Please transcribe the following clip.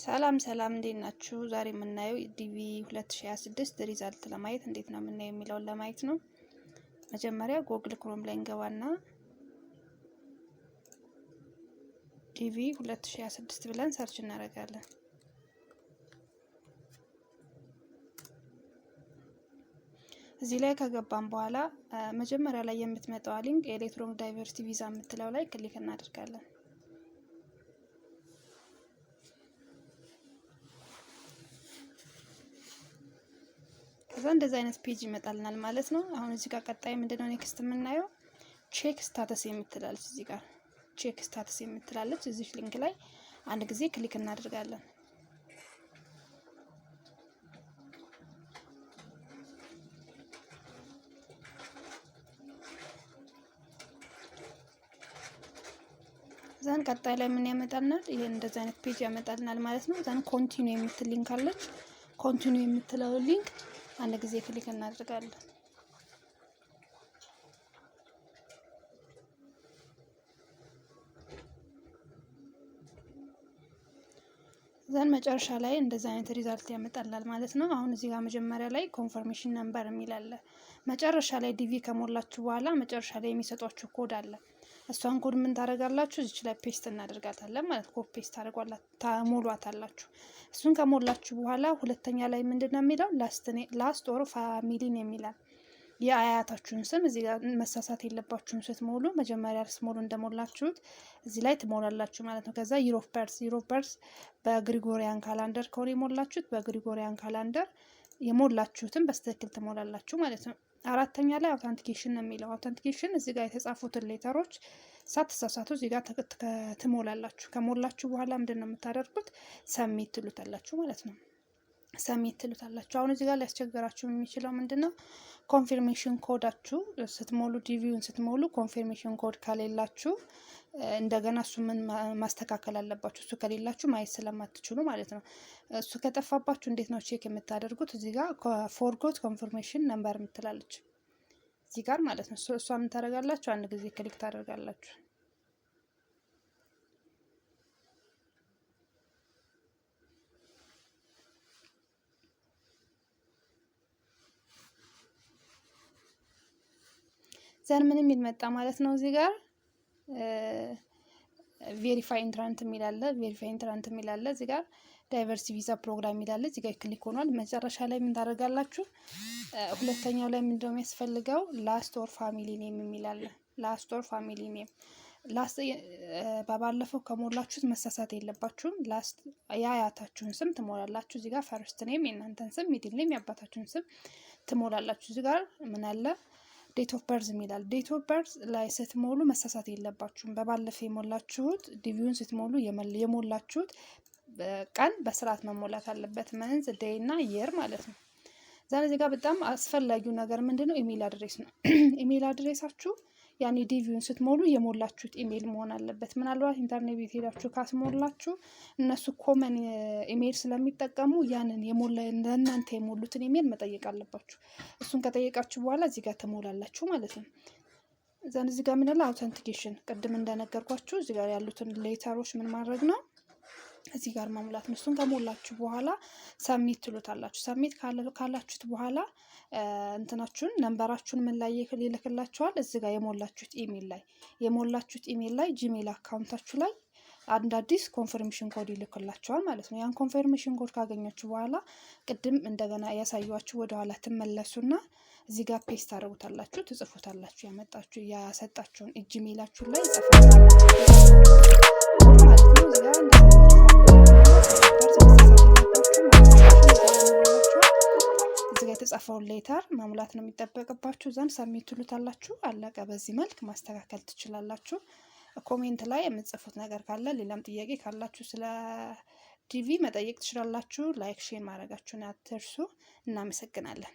ሰላም እንዴት ናችሁ? ዛሬ የምናየው ዲቪ 2026 ሪዛልት ለማየት እንዴት ነው የምናየው የሚለውን ለማየት ነው። መጀመሪያ ጎግል ክሮም ላይ እንገባና ዲቪ 2026 ብለን ሰርች እናደርጋለን። እዚህ ላይ ከገባን በኋላ መጀመሪያ ላይ የምትመጣው ሊንክ ኤሌክትሮኒክ ዳይቨርሲቲ ቪዛ የምትለው ላይ ክሊክ እናደርጋለን። ከዛ እንደዚህ አይነት ፔጅ ይመጣልናል ማለት ነው። አሁን እዚህ ጋር ቀጣይ ምንድነው ኔክስት የምናየው ቼክ ስታተስ የምትላለች እዚህ ጋር ቼክ ስታተስ የምትላለች እዚህ ሊንክ ላይ አንድ ጊዜ ክሊክ እናደርጋለን። ዛን ቀጣይ ላይ ምን ያመጣልናል? ይሄ እንደዚህ አይነት ፔጅ ያመጣልናል ማለት ነው። ዛን ኮንቲኒው የምትል ሊንክ አለች። ኮንቲኒው የምትለው ሊንክ አንድ ጊዜ ክሊክ እናደርጋለን። ዛን መጨረሻ ላይ እንደዚህ አይነት ሪዛልት ያመጣላል ማለት ነው። አሁን እዚህ ጋር መጀመሪያ ላይ ኮንፈርሜሽን ነምበር የሚል አለ። መጨረሻ ላይ ዲቪ ከሞላችሁ በኋላ መጨረሻ ላይ የሚሰጧችሁ ኮድ አለ። እሷን ኮድ ምን ታደርጋላችሁ? እዚች ላይ ፔስት እናደርጋታለን ማለት ኮፒ ፔስት ታሞሏታላችሁ። እሱን ከሞላችሁ በኋላ ሁለተኛ ላይ ምንድነው የሚለው ላስት ኦር ፋሚሊን የሚላል የአያታችሁን ስም እዚህ ጋር መሳሳት የለባችሁም። ስትሞሉ መጀመሪያ ስትሞሉ እንደሞላችሁት እዚህ ላይ ትሞላላችሁ ማለት ነው። ከዛ ዩር ኦፍ በርዝ በግሪጎሪያን ካላንደር ከሆነ የሞላችሁት በግሪጎሪያን ካላንደር የሞላችሁትን በስትክክል ትሞላላችሁ ማለት ነው። አራተኛ ላይ አውተንቲኬሽን ነው የሚለው። አውተንቲኬሽን እዚህ ጋር የተጻፉትን ሌተሮች ሳትሳሳቱ እዚህ ጋር ትሞላላችሁ። ከሞላችሁ በኋላ ምንድነው የምታደርጉት? ሰሚት ትሉታላችሁ ማለት ነው። ሰሚት ትሉታላችሁ። አሁን እዚህ ጋር ሊያስቸግራችሁ የሚችለው ምንድነው? ኮንፊርሜሽን ኮዳችሁ ስትሞሉ ዲቪውን ስትሞሉ ኮንፊርሜሽን ኮድ ከሌላችሁ እንደገና እሱ ምን ማስተካከል አለባችሁ። እሱ ከሌላችሁ ማየት ስለማትችሉ ማለት ነው። እሱ ከጠፋባችሁ እንዴት ነው ቼክ የምታደርጉት? እዚህ ጋር ፎርጎት ኮንፊርሜሽን ነምበር የምትላለች እዚህ ጋር ማለት ነው። እሷ ምን ታደርጋላችሁ? አንድ ጊዜ ክሊክ ታደርጋላችሁ። ዘን ምን የሚል መጣ ማለት ነው። እዚህ ጋር ቬሪፋይ ኢንትራንት የሚላለ እዚህ ጋር ዳይቨርሲቲ ቪዛ ፕሮግራም የሚላለ እዚህ ጋር ክሊክ ሆኗል። መጨረሻ ላይ ምን ታደርጋላችሁ? ሁለተኛው ላይ ምንድነው የሚያስፈልገው? ላስት ኦር ፋሚሊ ኔም የሚላለ ላስት ኦር ፋሚሊ ኔም ባለፈው ከሞላችሁት መሳሳት የለባችሁም። ላስት የአያታችሁን ስም ትሞላላችሁ። እዚህ ጋር ፈርስት ኔም የእናንተን ስም፣ ሚድል ኔም የአባታችሁን ስም ትሞላላችሁ። እዚህ ጋር ምን አለ? ዴት ኦፍ በርዝ የሚላል። ዴት ኦፍ በርዝ ላይ ስትሞሉ መሳሳት የለባችሁም። በባለፈው የሞላችሁት ዲቪውን ስትሞሉ የሞላችሁት ቀን በስርዓት መሞላት አለበት። መንዝ ዴይ እና የር ማለት ነው። ዛሬ እዚህ ጋር በጣም አስፈላጊው ነገር ምንድነው? ኢሜል አድሬስ ነው። ኢሜል አድሬሳችሁ ያኔ ዲቪውን ስትሞሉ የሞላችሁት ኢሜል መሆን አለበት። ምናልባት ኢንተርኔት ቤት ሄዳችሁ ካስሞላችሁ እነሱ ኮመን ኢሜል ስለሚጠቀሙ ያንን ለእናንተ የሞሉትን ኢሜል መጠየቅ አለባችሁ። እሱን ከጠየቃችሁ በኋላ እዚህ ጋር ትሞላላችሁ ማለት ነው። እዚህ ጋር ምን አለ? አውተንቲኬሽን ቅድም እንደነገርኳችሁ እዚህ ጋር ያሉትን ሌተሮች ምን ማድረግ ነው? እዚህ ጋር መሙላት ነው። እሱን ከሞላችሁ በኋላ ሰሚት ትሉታላችሁ። ሰሚት ካላችሁት በኋላ እንትናችሁን ነምበራችሁን ምን ላይ ይልክላችኋል? እዚህ ጋር የሞላችሁት ኢሜል ላይ ጂሜል አካውንታችሁ ላይ አንድ አዲስ ኮንፈርሜሽን ኮድ ይልክላችኋል ማለት ነው። ያን ኮንፈርሜሽን ኮድ ካገኛችሁ በኋላ ቅድም እንደገና ያሳያችሁ ወደ ኋላ ትመለሱና እዚህ ጋር ፔስት ታደርጉታላችሁ፣ ትጽፉታላችሁ። ያሰጣችሁን ጂሜላችሁ ላይ የተጻፈውን ሌተር መሙላት ነው የሚጠበቅባችሁ። ዘንድ ሰሚት ትሉታላችሁ። አለቀ። በዚህ መልክ ማስተካከል ትችላላችሁ። ኮሜንት ላይ የምትጽፉት ነገር ካለ ሌላም ጥያቄ ካላችሁ ስለ ዲቪ መጠየቅ ትችላላችሁ። ላይክ ሼር ማድረጋችሁን አትርሱ። እናመሰግናለን።